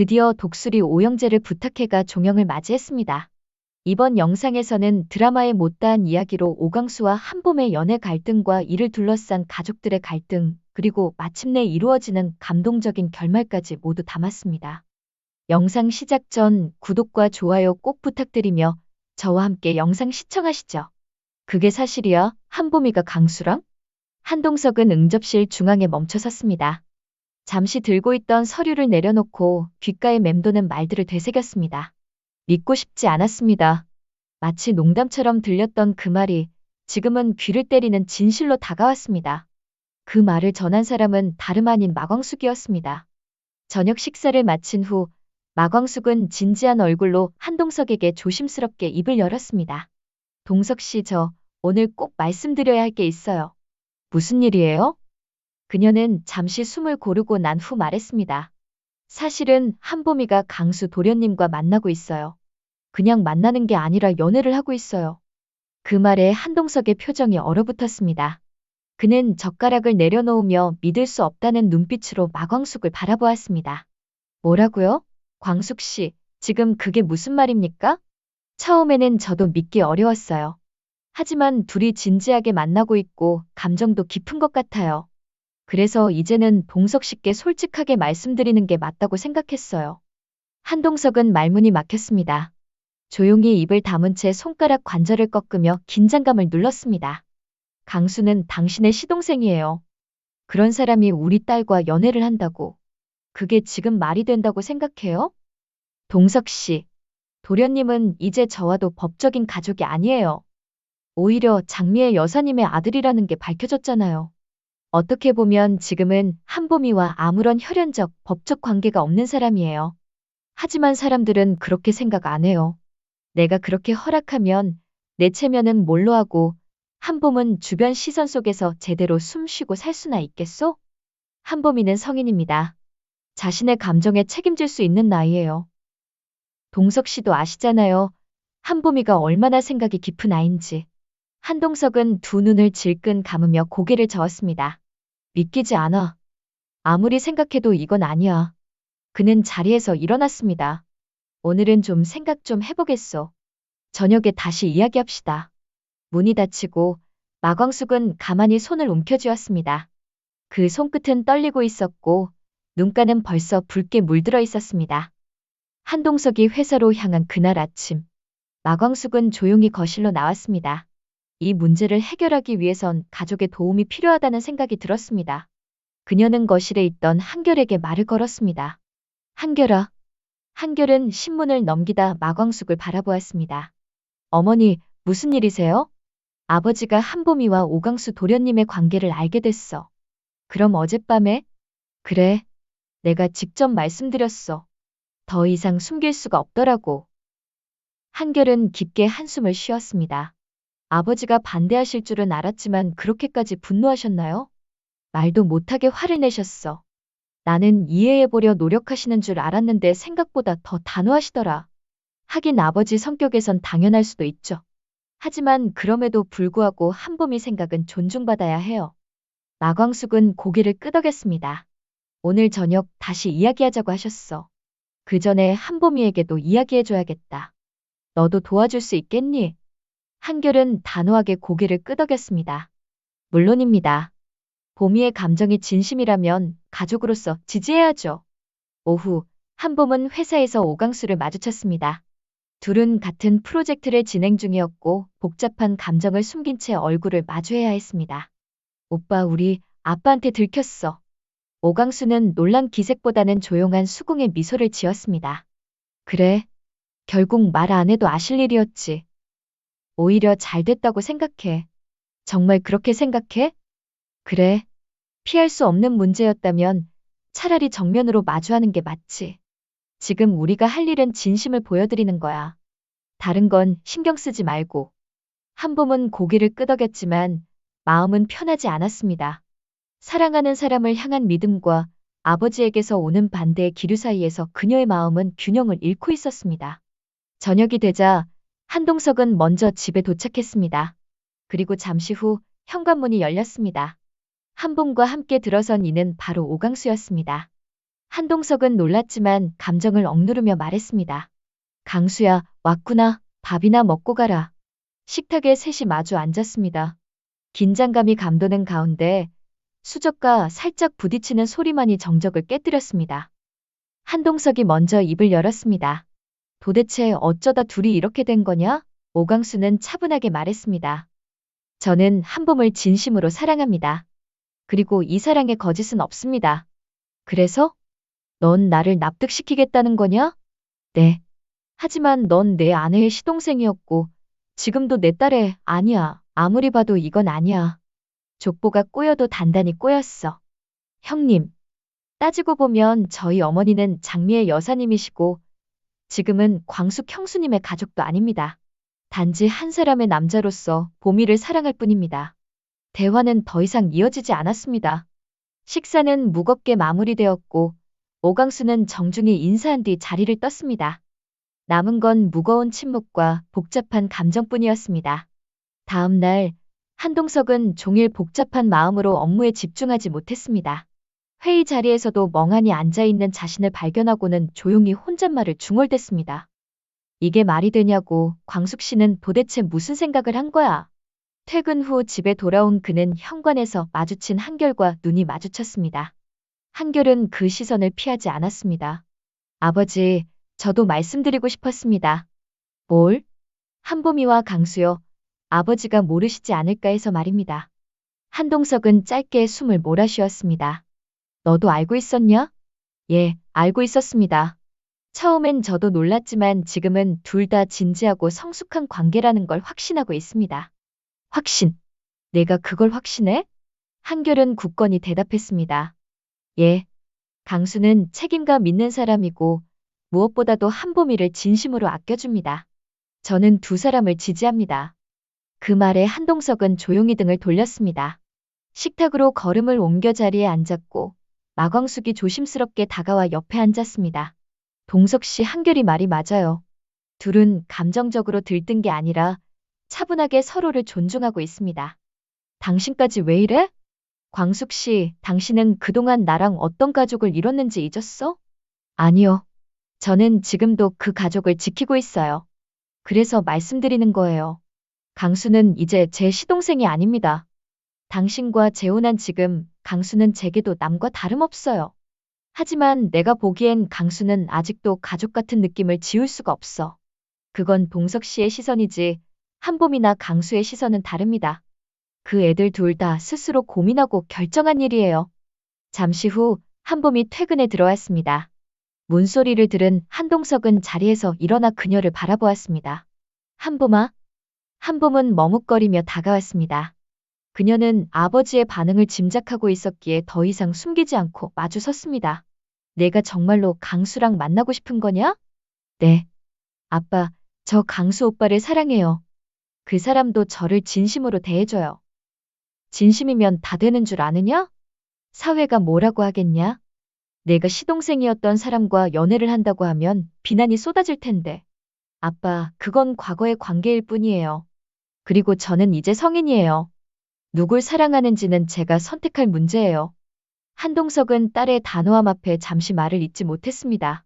드디어 독수리 오영재를 부탁해가 종영을 맞이했습니다. 이번 영상에서는 드라마에 못다한 이야기로 오강수와 한봄의 연애 갈등과 이를 둘러싼 가족들의 갈등, 그리고 마침내 이루어지는 감동적인 결말까지 모두 담았습니다. 영상 시작 전 구독과 좋아요 꼭 부탁드리며 저와 함께 영상 시청하시죠. 그게 사실이야? 한봄이가 강수랑? 한동석은 응접실 중앙에 멈춰 섰습니다. 잠시 들고 있던 서류를 내려놓고 귓가에 맴도는 말들을 되새겼습니다. 믿고 싶지 않았습니다. 마치 농담처럼 들렸던 그 말이 지금은 귀를 때리는 진실로 다가왔습니다. 그 말을 전한 사람은 다름 아닌 마광숙이었습니다. 저녁 식사를 마친 후 마광숙은 진지한 얼굴로 한동석에게 조심스럽게 입을 열었습니다. 동석 씨, 저 오늘 꼭 말씀드려야 할 게 있어요. 무슨 일이에요? 그녀는 잠시 숨을 고르고 난 후 말했습니다. 사실은 한봄이가 강수 도련님과 만나고 있어요. 그냥 만나는 게 아니라 연애를 하고 있어요. 그 말에 한동석의 표정이 얼어붙었습니다. 그는 젓가락을 내려놓으며 믿을 수 없다는 눈빛으로 마광숙을 바라보았습니다. 뭐라고요? 광숙 씨, 지금 그게 무슨 말입니까? 처음에는 저도 믿기 어려웠어요. 하지만 둘이 진지하게 만나고 있고 감정도 깊은 것 같아요. 그래서 이제는 동석 씨께 솔직하게 말씀드리는 게 맞다고 생각했어요. 한동석은 말문이 막혔습니다. 조용히 입을 다문 채 손가락 관절을 꺾으며 긴장감을 눌렀습니다. 강수는 당신의 시동생이에요. 그런 사람이 우리 딸과 연애를 한다고. 그게 지금 말이 된다고 생각해요? 동석 씨, 도련님은 이제 저와도 법적인 가족이 아니에요. 오히려 장미의 여사님의 아들이라는 게 밝혀졌잖아요. 어떻게 보면 지금은 한봄이와 아무런 혈연적, 법적 관계가 없는 사람이에요. 하지만 사람들은 그렇게 생각 안 해요. 내가 그렇게 허락하면 내 체면은 뭘로 하고 한봄은 주변 시선 속에서 제대로 숨 쉬고 살 수나 있겠소? 한봄이는 성인입니다. 자신의 감정에 책임질 수 있는 나이예요. 동석 씨도 아시잖아요. 한봄이가 얼마나 생각이 깊은 아인지. 한동석은 두 눈을 질끈 감으며 고개를 저었습니다. 믿기지 않아. 아무리 생각해도 이건 아니야. 그는 자리에서 일어났습니다. 오늘은 좀 생각 좀 해보겠소. 저녁에 다시 이야기합시다. 문이 닫히고 마광숙은 가만히 손을 움켜쥐었습니다. 그 손끝은 떨리고 있었고 눈가는 벌써 붉게 물들어 있었습니다. 한동석이 회사로 향한 그날 아침, 마광숙은 조용히 거실로 나왔습니다. 이 문제를 해결하기 위해선 가족의 도움이 필요하다는 생각이 들었습니다. 그녀는 거실에 있던 한결에게 말을 걸었습니다. 한결아. 한결은 신문을 넘기다 마광숙을 바라보았습니다. 어머니, 무슨 일이세요? 아버지가 한봄이와 오강수 도련님의 관계를 알게 됐어. 그럼 어젯밤에? 그래, 내가 직접 말씀드렸어. 더 이상 숨길 수가 없더라고. 한결은 깊게 한숨을 쉬었습니다. 아버지가 반대하실 줄은 알았지만 그렇게까지 분노하셨나요? 말도 못하게 화를 내셨어. 나는 이해해보려 노력하시는 줄 알았는데 생각보다 더 단호하시더라. 하긴 아버지 성격에선 당연할 수도 있죠. 하지만 그럼에도 불구하고 한봄이 생각은 존중받아야 해요. 마광숙은 고개를 끄덕였습니다. 오늘 저녁 다시 이야기하자고 하셨어. 그 전에 한봄이에게도 이야기해줘야겠다. 너도 도와줄 수 있겠니? 한결은 단호하게 고개를 끄덕였습니다. 물론입니다. 봄이의 감정이 진심이라면 가족으로서 지지해야죠. 오후, 한봄은 회사에서 오강수를 마주쳤습니다. 둘은 같은 프로젝트를 진행 중이었고 복잡한 감정을 숨긴 채 얼굴을 마주해야 했습니다. 오빠, 우리 아빠한테 들켰어. 오강수는 놀란 기색보다는 조용한 수긍의 미소를 지었습니다. 그래, 결국 말 안 해도 아실 일이었지. 오히려 잘 됐다고 생각해. 정말 그렇게 생각해? 그래. 피할 수 없는 문제였다면 차라리 정면으로 마주하는 게 맞지. 지금 우리가 할 일은 진심을 보여드리는 거야. 다른 건 신경 쓰지 말고. 한봄은 고개를 끄덕였지만 마음은 편하지 않았습니다. 사랑하는 사람을 향한 믿음과 아버지에게서 오는 반대의 기류 사이에서 그녀의 마음은 균형을 잃고 있었습니다. 저녁이 되자 한동석은 먼저 집에 도착했습니다. 그리고 잠시 후 현관문이 열렸습니다. 한봄과 함께 들어선 이는 바로 오강수였습니다. 한동석은 놀랐지만 감정을 억누르며 말했습니다. 강수야, 왔구나. 밥이나 먹고 가라. 식탁에 셋이 마주 앉았습니다. 긴장감이 감도는 가운데 수저가 살짝 부딪히는 소리만이 정적을 깨뜨렸습니다. 한동석이 먼저 입을 열었습니다. 도대체 어쩌다 둘이 이렇게 된 거냐? 오강수는 차분하게 말했습니다. 저는 한봄을 진심으로 사랑합니다. 그리고 이 사랑에 거짓은 없습니다. 그래서? 넌 나를 납득시키겠다는 거냐? 네. 하지만 넌 내 아내의 시동생이었고 지금도 내 딸의 아니야. 아무리 봐도 이건 아니야. 족보가 꼬여도 단단히 꼬였어. 형님, 따지고 보면 저희 어머니는 장미의 여사님이시고 지금은 광숙 형수님의 가족도 아닙니다. 단지 한 사람의 남자로서 보미를 사랑할 뿐입니다. 대화는 더 이상 이어지지 않았습니다. 식사는 무겁게 마무리되었고 오강수는 정중히 인사한 뒤 자리를 떴습니다. 남은 건 무거운 침묵과 복잡한 감정뿐이었습니다. 다음 날 한동석은 종일 복잡한 마음으로 업무에 집중하지 못했습니다. 회의 자리에서도 멍하니 앉아있는 자신을 발견하고는 조용히 혼잣말을 중얼댔습니다. 이게 말이 되냐고, 광숙 씨는 도대체 무슨 생각을 한 거야? 퇴근 후 집에 돌아온 그는 현관에서 마주친 한결과 눈이 마주쳤습니다. 한결은 그 시선을 피하지 않았습니다. 아버지, 저도 말씀드리고 싶었습니다. 뭘? 한봄이와 강수요. 아버지가 모르시지 않을까 해서 말입니다. 한동석은 짧게 숨을 몰아쉬었습니다. 너도 알고 있었냐? 예, 알고 있었습니다. 처음엔 저도 놀랐지만 지금은 둘 다 진지하고 성숙한 관계라는 걸 확신하고 있습니다. 확신? 내가 그걸 확신해? 한결은 굳건히 대답했습니다. 예. 강수는 책임감 있는 사람이고 무엇보다도 한봄이를 진심으로 아껴줍니다. 저는 두 사람을 지지합니다. 그 말에 한동석은 조용히 등을 돌렸습니다. 식탁으로 걸음을 옮겨 자리에 앉았고 마광숙이 조심스럽게 다가와 옆에 앉았습니다. 동석 씨, 한결이 말이 맞아요. 둘은 감정적으로 들뜬 게 아니라 차분하게 서로를 존중하고 있습니다. 당신까지 왜 이래? 광숙 씨, 당신은 그동안 나랑 어떤 가족을 이뤘는지 잊었어? 아니요. 저는 지금도 그 가족을 지키고 있어요. 그래서 말씀드리는 거예요. 강수는 이제 제 시동생이 아닙니다. 당신과 재혼한 지금 강수는 제게도 남과 다름없어요. 하지만 내가 보기엔 강수는 아직도 가족 같은 느낌을 지울 수가 없어. 그건 동석 씨의 시선이지 한봄이나 강수의 시선은 다릅니다. 그 애들 둘 다 스스로 고민하고 결정한 일이에요. 잠시 후 한봄이 퇴근에 들어왔습니다. 문소리를 들은 한동석은 자리에서 일어나 그녀를 바라보았습니다. 한봄아? 한봄은 머뭇거리며 다가왔습니다. 그녀는 아버지의 반응을 짐작하고 있었기에 더 이상 숨기지 않고 마주 섰습니다. 내가 정말로 강수랑 만나고 싶은 거냐? 네. 아빠, 저 강수 오빠를 사랑해요. 그 사람도 저를 진심으로 대해줘요. 진심이면 다 되는 줄 아느냐? 사회가 뭐라고 하겠냐? 내가 시동생이었던 사람과 연애를 한다고 하면 비난이 쏟아질 텐데. 아빠, 그건 과거의 관계일 뿐이에요. 그리고 저는 이제 성인이에요. 누굴 사랑하는지는 제가 선택할 문제예요. 한동석은 딸의 단호함 앞에 잠시 말을 잇지 못했습니다.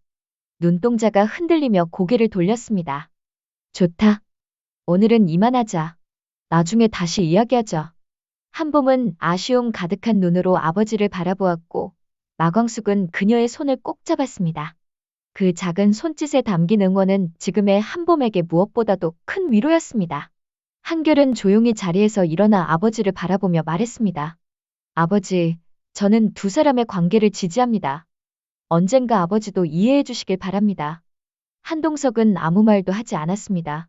눈동자가 흔들리며 고개를 돌렸습니다. 좋다. 오늘은 이만하자. 나중에 다시 이야기하자. 한봄은 아쉬움 가득한 눈으로 아버지를 바라보았고 마광숙은 그녀의 손을 꼭 잡았습니다. 그 작은 손짓에 담긴 응원은 지금의 한봄에게 무엇보다도 큰 위로였습니다. 한결은 조용히 자리에서 일어나 아버지를 바라보며 말했습니다. 아버지, 저는 두 사람의 관계를 지지합니다. 언젠가 아버지도 이해해 주시길 바랍니다. 한동석은 아무 말도 하지 않았습니다.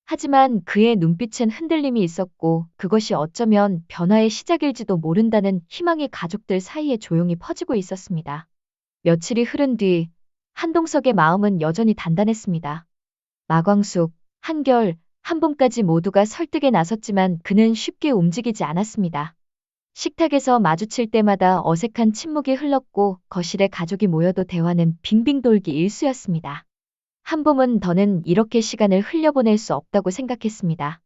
하지만 그의 눈빛엔 흔들림이 있었고 그것이 어쩌면 변화의 시작일지도 모른다는 희망이 가족들 사이에 조용히 퍼지고 있었습니다. 며칠이 흐른 뒤 한동석의 마음은 여전히 단단했습니다. 마광숙, 한결, 한봄까지 모두가 설득에 나섰지만 그는 쉽게 움직이지 않았습니다. 식탁에서 마주칠 때마다 어색한 침묵이 흘렀고 거실에 가족이 모여도 대화는 빙빙 돌기 일쑤였습니다. 한봄은 더는 이렇게 시간을 흘려보낼 수 없다고 생각했습니다.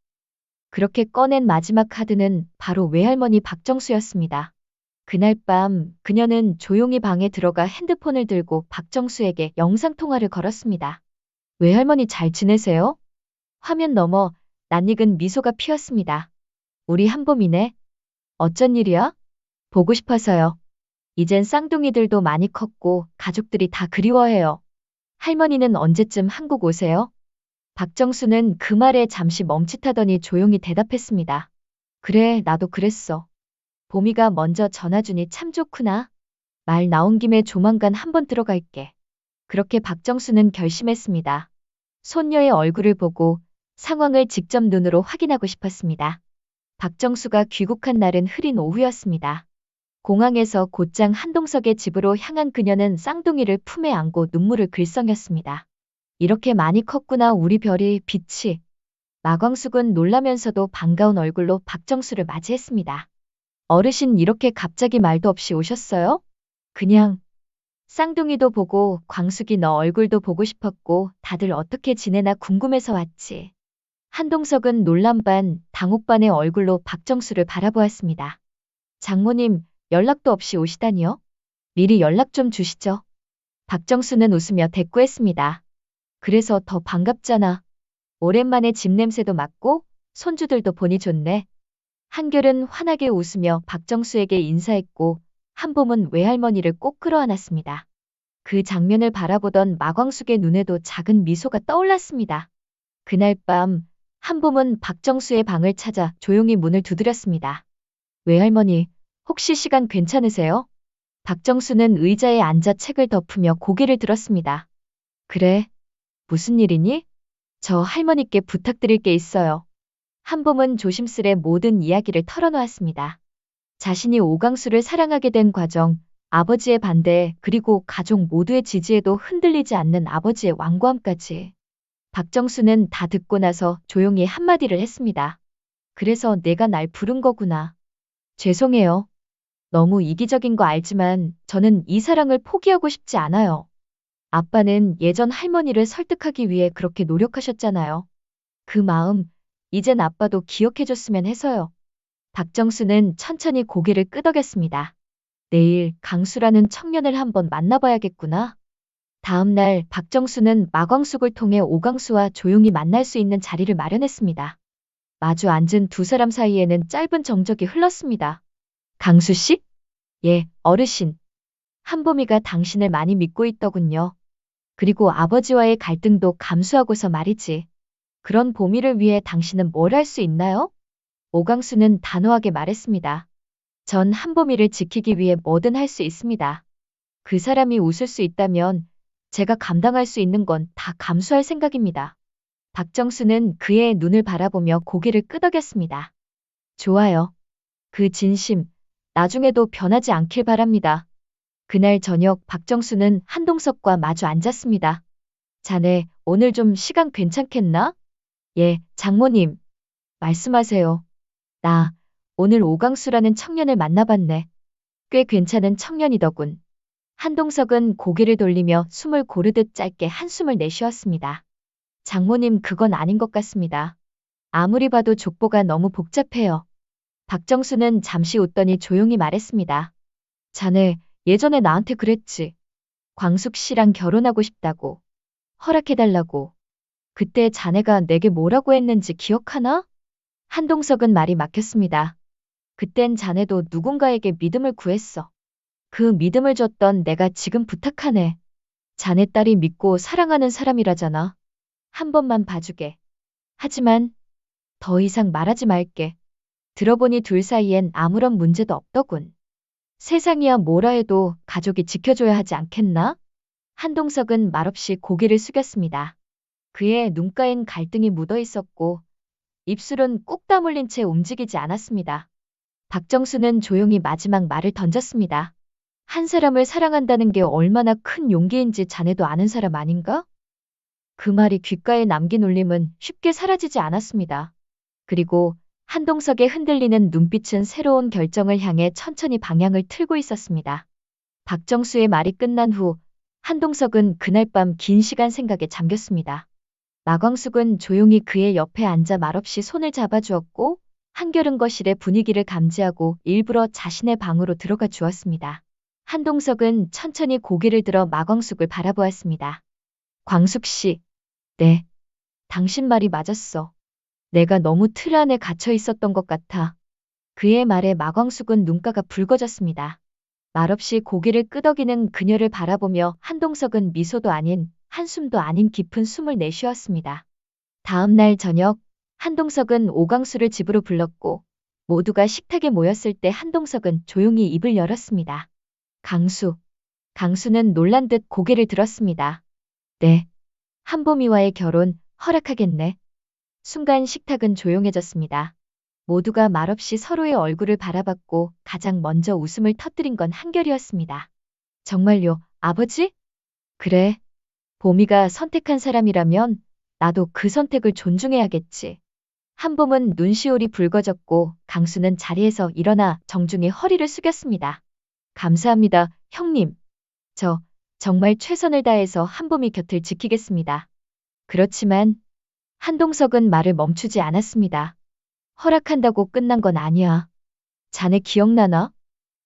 그렇게 꺼낸 마지막 카드는 바로 외할머니 박정수였습니다. 그날 밤 그녀는 조용히 방에 들어가 핸드폰을 들고 박정수에게 영상통화를 걸었습니다. 외할머니 잘 지내세요? 화면 너머 낯익은 미소가 피었습니다. 우리 한봄이네. 어쩐 일이야? 보고 싶어서요. 이젠 쌍둥이들도 많이 컸고 가족들이 다 그리워해요. 할머니는 언제쯤 한국 오세요? 박정수는 그 말에 잠시 멈칫하더니 조용히 대답했습니다. 그래, 나도 그랬어. 봄이가 먼저 전화 주니 참 좋구나. 말 나온 김에 조만간 한번 들어갈게. 그렇게 박정수는 결심했습니다. 손녀의 얼굴을 보고 상황을 직접 눈으로 확인하고 싶었습니다. 박정수가 귀국한 날은 흐린 오후였습니다. 공항에서 곧장 한동석의 집으로 향한 그녀는 쌍둥이를 품에 안고 눈물을 글썽였습니다. 이렇게 많이 컸구나 우리 별이 빛이. 마광숙은 놀라면서도 반가운 얼굴로 박정수를 맞이했습니다. 어르신 이렇게 갑자기 말도 없이 오셨어요? 그냥. 쌍둥이도 보고 광숙이 너 얼굴도 보고 싶었고 다들 어떻게 지내나 궁금해서 왔지. 한동석은 놀란 반 당혹 반의 얼굴로 박정수를 바라보았습니다. 장모님 연락도 없이 오시다니요? 미리 연락 좀 주시죠. 박정수는 웃으며 대꾸했습니다. 그래서 더 반갑잖아. 오랜만에 집 냄새도 맡고 손주들도 보니 좋네. 한결은 환하게 웃으며 박정수에게 인사했고 한봄은 외할머니를 꼭 끌어안았습니다. 그 장면을 바라보던 마광숙의 눈에도 작은 미소가 떠올랐습니다. 그날 밤 한봄은 박정수의 방을 찾아 조용히 문을 두드렸습니다. 외할머니, 혹시 시간 괜찮으세요? 박정수는 의자에 앉아 책을 덮으며 고개를 들었습니다. 그래, 무슨 일이니? 저 할머니께 부탁드릴 게 있어요. 한봄은 조심스레 모든 이야기를 털어놓았습니다. 자신이 오강수를 사랑하게 된 과정, 아버지의 반대, 그리고 가족 모두의 지지에도 흔들리지 않는 아버지의 완고함까지. 박정수는 다 듣고 나서 조용히 한마디를 했습니다. 그래서 내가 날 부른 거구나. 죄송해요. 너무 이기적인 거 알지만 저는 이 사랑을 포기하고 싶지 않아요. 아빠는 예전 할머니를 설득하기 위해 그렇게 노력하셨잖아요. 그 마음, 이젠 아빠도 기억해줬으면 해서요. 박정수는 천천히 고개를 끄덕였습니다. 내일 강수라는 청년을 한번 만나봐야겠구나. 다음 날 박정수는 마광숙을 통해 오강수와 조용히 만날 수 있는 자리를 마련했습니다. 마주 앉은 두 사람 사이에는 짧은 정적이 흘렀습니다. 강수 씨? 예, 어르신. 한봄이가 당신을 많이 믿고 있더군요. 그리고 아버지와의 갈등도 감수하고서 말이지. 그런 봄이를 위해 당신은 뭘 할 수 있나요? 오강수는 단호하게 말했습니다. 전 한봄이를 지키기 위해 뭐든 할 수 있습니다. 그 사람이 웃을 수 있다면 제가 감당할 수 있는 건 다 감수할 생각입니다. 박정수는 그의 눈을 바라보며 고개를 끄덕였습니다. 좋아요. 그 진심, 나중에도 변하지 않길 바랍니다. 그날 저녁 박정수는 한동석과 마주 앉았습니다. 자네, 오늘 좀 시간 괜찮겠나? 예, 장모님. 말씀하세요. 나, 오늘 오강수라는 청년을 만나봤네. 꽤 괜찮은 청년이더군. 한동석은 고개를 돌리며 숨을 고르듯 짧게 한숨을 내쉬었습니다. 장모님, 그건 아닌 것 같습니다. 아무리 봐도 족보가 너무 복잡해요. 박정수는 잠시 웃더니 조용히 말했습니다. 자네, 예전에 나한테 그랬지. 광숙 씨랑 결혼하고 싶다고. 허락해달라고. 그때 자네가 내게 뭐라고 했는지 기억하나? 한동석은 말이 막혔습니다. 그땐 자네도 누군가에게 믿음을 구했어. 그 믿음을 줬던 내가 지금 부탁하네. 자네 딸이 믿고 사랑하는 사람이라잖아. 한 번만 봐주게. 하지만 더 이상 말하지 말게. 들어보니 둘 사이엔 아무런 문제도 없더군. 세상이야 뭐라 해도 가족이 지켜줘야 하지 않겠나? 한동석은 말없이 고개를 숙였습니다. 그의 눈가엔 갈등이 묻어 있었고 입술은 꾹 다물린 채 움직이지 않았습니다. 박정수는 조용히 마지막 말을 던졌습니다. 한 사람을 사랑한다는 게 얼마나 큰 용기인지 자네도 아는 사람 아닌가? 그 말이 귓가에 남긴 울림은 쉽게 사라지지 않았습니다. 그리고 한동석의 흔들리는 눈빛은 새로운 결정을 향해 천천히 방향을 틀고 있었습니다. 박정수의 말이 끝난 후 한동석은 그날 밤 긴 시간 생각에 잠겼습니다. 마광숙은 조용히 그의 옆에 앉아 말없이 손을 잡아주었고 한결은 거실의 분위기를 감지하고 일부러 자신의 방으로 들어가 주었습니다. 한동석은 천천히 고개를 들어 마광숙을 바라보았습니다. 광숙 씨, 네, 당신 말이 맞았어. 내가 너무 틀 안에 갇혀 있었던 것 같아. 그의 말에 마광숙은 눈가가 붉어졌습니다. 말없이 고개를 끄덕이는 그녀를 바라보며 한동석은 미소도 아닌 한숨도 아닌 깊은 숨을 내쉬었습니다. 다음 날 저녁, 한동석은 오광수를 집으로 불렀고 모두가 식탁에 모였을 때 한동석은 조용히 입을 열었습니다. 강수. 강수는 놀란 듯 고개를 들었습니다. 네. 한보미와의 결혼 허락하겠네. 순간 식탁은 조용해졌습니다. 모두가 말없이 서로의 얼굴을 바라봤고 가장 먼저 웃음을 터뜨린 건 한결이었습니다. 정말요, 아버지? 그래. 보미가 선택한 사람이라면 나도 그 선택을 존중해야겠지. 한봄은 눈시울이 붉어졌고 강수는 자리에서 일어나 정중히 허리를 숙였습니다. 감사합니다, 형님. 저 정말 최선을 다해서 한봄이 곁을 지키겠습니다. 그렇지만 한동석은 말을 멈추지 않았습니다. 허락한다고 끝난 건 아니야. 자네 기억나나?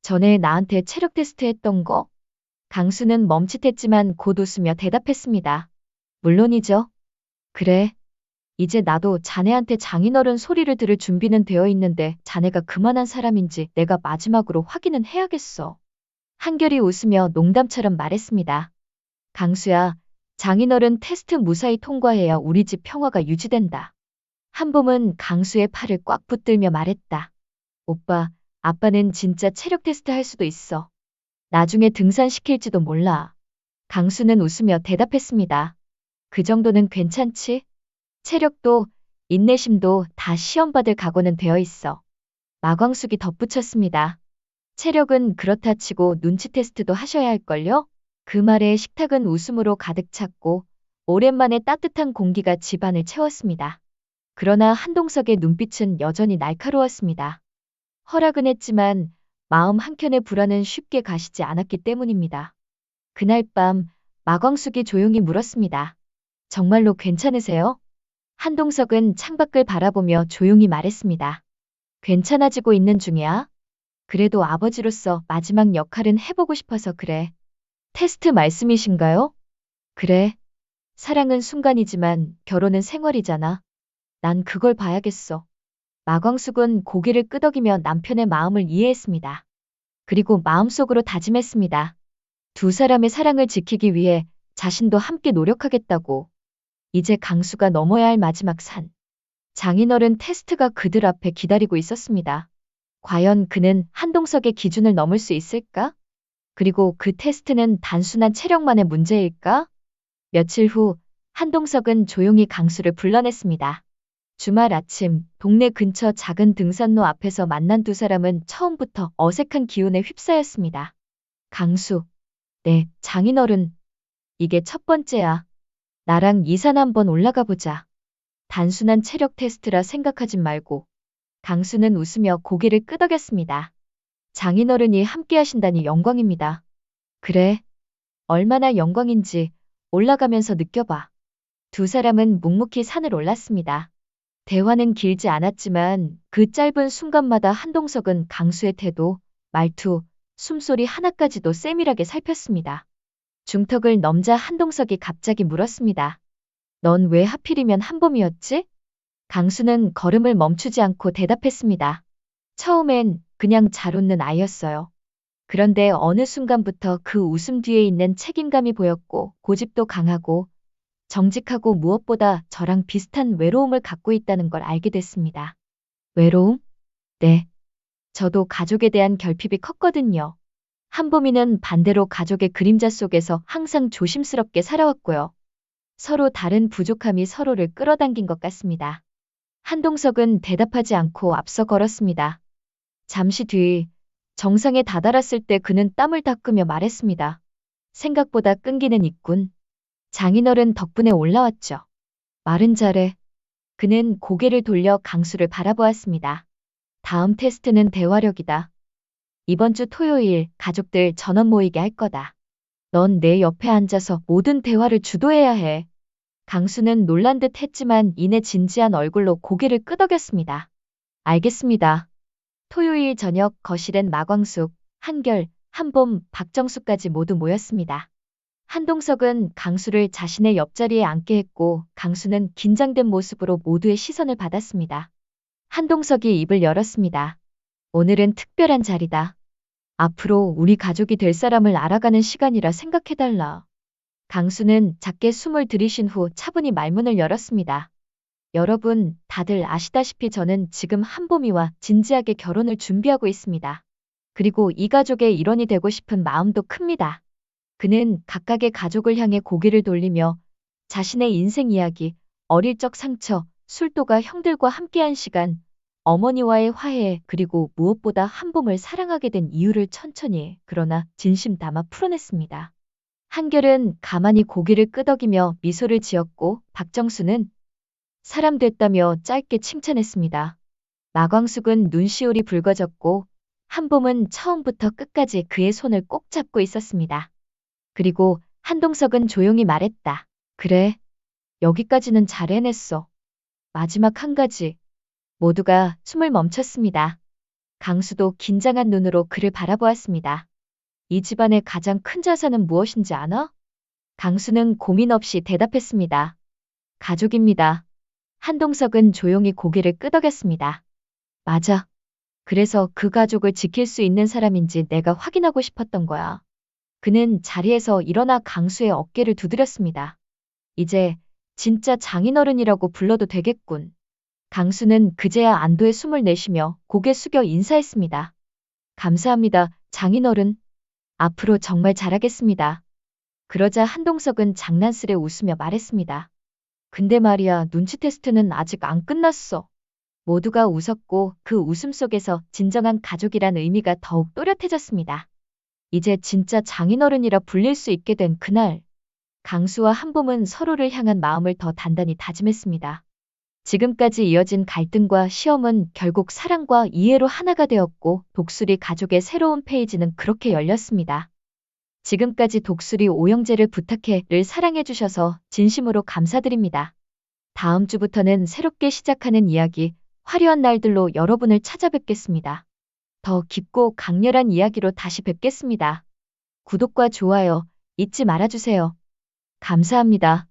전에 나한테 체력 테스트 했던 거? 강수는 멈칫했지만 곧 웃으며 대답했습니다. 물론이죠. 그래. 이제 나도 자네한테 장인어른 소리를 들을 준비는 되어 있는데 자네가 그만한 사람인지 내가 마지막으로 확인은 해야겠어. 한결이 웃으며 농담처럼 말했습니다. 강수야, 장인어른 테스트 무사히 통과해야 우리 집 평화가 유지된다. 한봄은 강수의 팔을 꽉 붙들며 말했다. 오빠, 아빠는 진짜 체력 테스트 할 수도 있어. 나중에 등산시킬지도 몰라. 강수는 웃으며 대답했습니다. 그 정도는 괜찮지? 체력도 인내심도 다 시험받을 각오는 되어 있어. 마광숙이 덧붙였습니다. 체력은 그렇다 치고 눈치 테스트도 하셔야 할걸요? 그 말에 식탁은 웃음으로 가득 찼고 오랜만에 따뜻한 공기가 집안을 채웠습니다. 그러나 한동석의 눈빛은 여전히 날카로웠습니다. 허락은 했지만 마음 한켠의 불안은 쉽게 가시지 않았기 때문입니다. 그날 밤 마광숙이 조용히 물었습니다. 정말로 괜찮으세요? 한동석은 창밖을 바라보며 조용히 말했습니다. 괜찮아지고 있는 중이야. 그래도 아버지로서 마지막 역할은 해보고 싶어서 그래. 테스트 말씀이신가요? 그래. 사랑은 순간이지만 결혼은 생활이잖아. 난 그걸 봐야겠어. 마광숙은 고개를 끄덕이며 남편의 마음을 이해했습니다. 그리고 마음속으로 다짐했습니다. 두 사람의 사랑을 지키기 위해 자신도 함께 노력하겠다고. 이제 강수가 넘어야 할 마지막 산. 장인어른 테스트가 그들 앞에 기다리고 있었습니다. 과연 그는 한동석의 기준을 넘을 수 있을까? 그리고 그 테스트는 단순한 체력만의 문제일까? 며칠 후 한동석은 조용히 강수를 불러냈습니다. 주말 아침 동네 근처 작은 등산로 앞에서 만난 두 사람은 처음부터 어색한 기운에 휩싸였습니다. 강수. 네, 장인어른. 이게 첫 번째야. 나랑 이 산 한번 올라가 보자. 단순한 체력 테스트라 생각하진 말고. 강수는 웃으며 고개를 끄덕였습니다. 장인어른이 함께 하신다니 영광입니다. 그래. 얼마나 영광인지 올라가면서 느껴봐. 두 사람은 묵묵히 산을 올랐습니다. 대화는 길지 않았지만 그 짧은 순간마다 한동석은 강수의 태도, 말투, 숨소리 하나까지도 세밀하게 살폈습니다. 중턱을 넘자 한동석이 갑자기 물었습니다. 넌 왜 하필이면 한봄이었지? 강수는 걸음을 멈추지 않고 대답했습니다. 처음엔 그냥 잘 웃는 아이였어요. 그런데 어느 순간부터 그 웃음 뒤에 있는 책임감이 보였고 고집도 강하고 정직하고 무엇보다 저랑 비슷한 외로움을 갖고 있다는 걸 알게 됐습니다. 외로움? 네. 저도 가족에 대한 결핍이 컸거든요. 한보미는 반대로 가족의 그림자 속에서 항상 조심스럽게 살아왔고요. 서로 다른 부족함이 서로를 끌어당긴 것 같습니다. 한동석은 대답하지 않고 앞서 걸었습니다. 잠시 뒤 정상에 다다랐을 때 그는 땀을 닦으며 말했습니다. 생각보다 끈기는 있군. 장인어른 덕분에 올라왔죠. 말은 잘해. 그는 고개를 돌려 강수를 바라보았습니다. 다음 테스트는 대화력이다. 이번 주 토요일 가족들 전원 모이게 할 거다. 넌 내 옆에 앉아서 모든 대화를 주도해야 해. 강수는 놀란 듯 했지만 이내 진지한 얼굴로 고개를 끄덕였습니다. 알겠습니다. 토요일 저녁 거실엔 마광숙, 한결, 한봄, 박정수까지 모두 모였습니다. 한동석은 강수를 자신의 옆자리에 앉게 했고 강수는 긴장된 모습으로 모두의 시선을 받았습니다. 한동석이 입을 열었습니다. 오늘은 특별한 자리다. 앞으로 우리 가족이 될 사람을 알아가는 시간이라 생각해달라. 강수는 작게 숨을 들이쉰 후 차분히 말문을 열었습니다. 여러분, 다들 아시다시피 저는 지금 한봄이와 진지하게 결혼을 준비하고 있습니다. 그리고 이 가족의 일원이 되고 싶은 마음도 큽니다. 그는 각각의 가족을 향해 고개를 돌리며 자신의 인생 이야기, 어릴 적 상처, 술도가 형들과 함께한 시간, 어머니와의 화해, 그리고 무엇보다 한봄을 사랑하게 된 이유를 천천히 그러나 진심 담아 풀어냈습니다. 한결은 가만히 고개를 끄덕이며 미소를 지었고 박정수는 사람 됐다며 짧게 칭찬했습니다. 마광숙은 눈시울이 붉어졌고 한봄은 처음부터 끝까지 그의 손을 꼭 잡고 있었습니다. 그리고 한동석은 조용히 말했다. 그래, 여기까지는 잘 해냈어. 마지막 한 가지. 모두가 숨을 멈췄습니다. 강수도 긴장한 눈으로 그를 바라보았습니다. 이 집안의 가장 큰 자산은 무엇인지 아나? 강수는 고민 없이 대답했습니다. 가족입니다. 한동석은 조용히 고개를 끄덕였습니다. 맞아. 그래서 그 가족을 지킬 수 있는 사람인지 내가 확인하고 싶었던 거야. 그는 자리에서 일어나 강수의 어깨를 두드렸습니다. 이제 진짜 장인어른이라고 불러도 되겠군. 강수는 그제야 안도의 숨을 내쉬며 고개 숙여 인사했습니다. 감사합니다, 장인어른. 앞으로 정말 잘하겠습니다. 그러자 한동석은 장난스레 웃으며 말했습니다. 근데 말이야, 눈치 테스트는 아직 안 끝났어. 모두가 웃었고 그 웃음 속에서 진정한 가족이란 의미가 더욱 또렷해졌습니다. 이제 진짜 장인어른이라 불릴 수 있게 된 그날, 강수와 한봄은 서로를 향한 마음을 더 단단히 다짐했습니다. 지금까지 이어진 갈등과 시험은 결국 사랑과 이해로 하나가 되었고 독수리 가족의 새로운 페이지는 그렇게 열렸습니다. 지금까지 독수리 오영재를 부탁해를 사랑해주셔서 진심으로 감사드립니다. 다음 주부터는 새롭게 시작하는 이야기, 화려한 날들로 여러분을 찾아뵙겠습니다. 더 깊고 강렬한 이야기로 다시 뵙겠습니다. 구독과 좋아요 잊지 말아주세요. 감사합니다.